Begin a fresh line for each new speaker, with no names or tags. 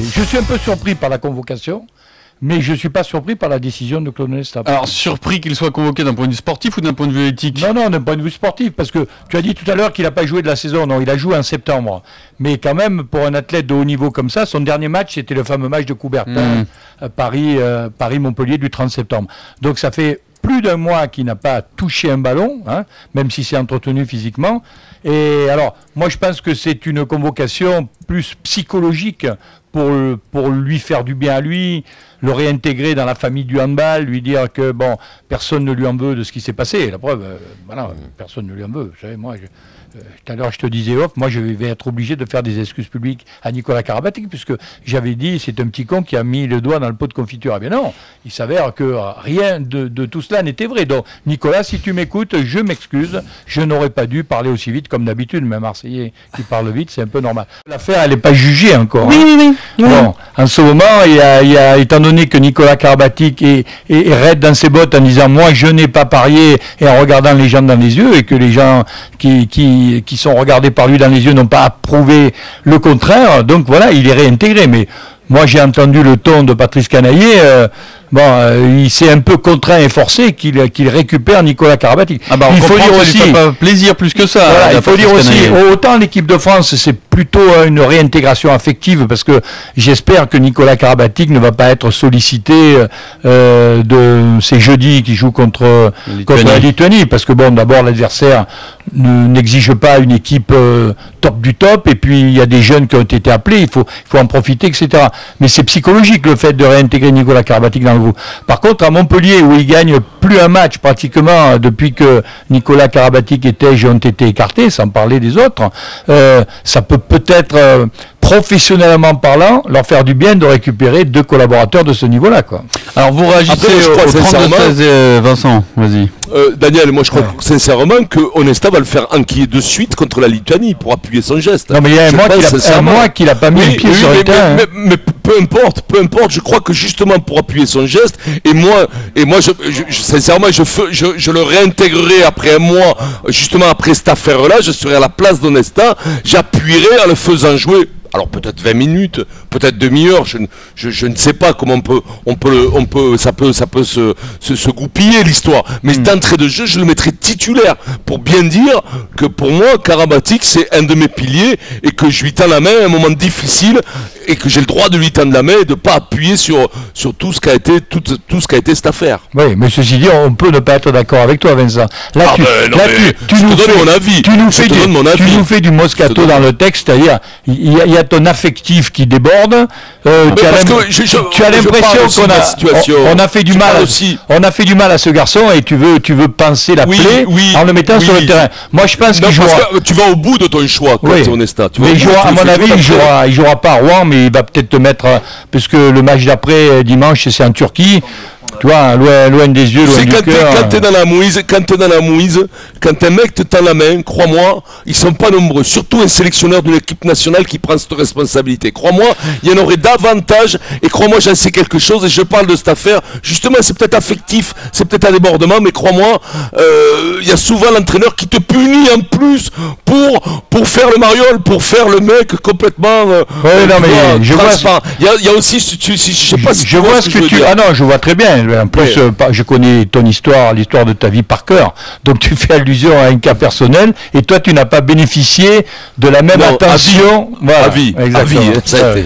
Je suis un peu surpris par la convocation, mais je ne suis pas surpris par la décision de Claude Onesta.
Alors, surpris qu'il soit convoqué d'un point de vue sportif ou d'un point de vue éthique?
Non, d'un point de vue sportif, parce que tu as dit tout à l'heure qu'il n'a pas joué de la saison. Non, il a joué en septembre. Mais quand même, pour un athlète de haut niveau comme ça, son dernier match, c'était le fameux match de Coubertin, Paris-Montpellier du 30 septembre. Donc ça fait plus d'un mois qu'il n'a pas touché un ballon, hein, même si c'est entretenu physiquement. Et alors, moi je pense que c'est une convocation plus psychologique pour lui faire du bien à lui, le réintégrer dans la famille du handball, lui dire que bon, personne ne lui en veut de ce qui s'est passé. La preuve, voilà, personne ne lui en veut. Vous savez, moi, tout à l'heure, je te disais off, moi je vais être obligé de faire des excuses publiques à Nicolas Karabatic, puisque j'avais dit c'est un petit con qui a mis le doigt dans le pot de confiture. Eh bien non, il s'avère que rien de tout cela n'était vrai. Donc Nicolas, si tu m'écoutes, je m'excuse, je n'aurais pas dû parler aussi vite comme d'habitude, mais un Marseillais qui parle vite, c'est un peu normal. L'affaire, elle n'est pas jugée encore.
Oui.
Bon, en ce moment, il y a, étant donné que Nicolas Karabatic est raide dans ses bottes en disant moi je n'ai pas parié, et en regardant les gens dans les yeux, et que les gens qui sont regardés par lui dans les yeux n'ont pas approuvé le contraire, donc voilà, il est réintégré. Mais moi j'ai entendu le ton de Patrice Canaillé, il s'est un peu contraint et forcé qu'il récupère Nicolas Karabatic.
Ah bah, il faut dire aussi, ça fait pas plaisir plus que ça.
Voilà, il faut dire aussi, autant l'équipe de France c'est plutôt une réintégration affective, parce que j'espère que Nicolas Karabatic ne va pas être sollicité de ces jeudis qui jouent contre la Lituanie, parce que bon, d'abord l'adversaire n'exige pas une équipe top du top, et puis il y a des jeunes qui ont été appelés, il faut en profiter, etc. Mais c'est psychologique le fait de réintégrer Nicolas Karabatic dans le groupe. Par contre, à Montpellier, où il gagne plus un match pratiquement depuis que Nicolas Karabatic et Tej ont été écartés, sans parler des autres, ça peut-être professionnellement parlant, leur faire du bien de récupérer deux collaborateurs de ce niveau-là, quoi.
Alors vous réagissez au 32-16, Vincent, vas-y.
Daniel, moi je crois sincèrement que Onesta va le faire enquiller de suite contre la Lituanie pour appuyer son geste.
Non mais il y a un mois qu'il a pas mis le pied sur le terrain.
Mais peu importe, je crois que justement pour appuyer son geste, et moi sincèrement je le réintégrerai après un mois, justement après cette affaire-là, je serai à la place d'Onesta, j'appuierai en le faisant jouer. Alors peut-être 20 minutes, peut-être demi-heure, je ne sais pas comment ça peut se goupiller l'histoire. Mais d'entrée de jeu, je le mettrai titulaire pour bien dire que pour moi, Karabatic c'est un de mes piliers et que je lui tends la main à un moment difficile et que j'ai le droit de lui tendre la main et de ne pas appuyer sur tout ce qu'a été cette affaire.
Oui, mais ceci dit, on peut ne pas être d'accord avec toi, Vincent. Là, tu nous fais du Moscato dans le texte, c'est-à-dire il y a ton affectif qui déborde. Tu as l'impression qu'on a fait du mal. On a fait du mal à ce garçon et tu veux penser la plaie en le mettant sur le terrain. Moi, je pense qu'il jouera.
Tu vas au bout de ton choix, quoi, Onesta.
Mais à mon avis, il jouera pas à Rouen, mais il va peut-être te mettre, puisque le match d'après dimanche c'est en Turquie. Tu vois, loin des yeux, loin du cœur.
Quand t'es dans la mouise, quand un mec te tend la main, crois-moi, ils sont pas nombreux. Surtout un sélectionneur de l'équipe nationale qui prend cette responsabilité. Crois-moi, il y en aurait davantage. Et crois-moi, j'en sais quelque chose. Et je parle de cette affaire. Justement, c'est peut-être affectif, c'est peut-être un débordement, mais crois-moi, il y a souvent l'entraîneur qui te punit en plus pour faire le mariole, pour faire le mec complètement.
Je vois.
Il y a aussi, je sais pas si
je vois ce que tu. Ah non, je vois très bien. En plus, je connais ton histoire, l'histoire de ta vie par cœur. Donc tu fais allusion à un cas personnel et toi tu n'as pas bénéficié de la même attention.
À vie.
Exactement.
Ça a été.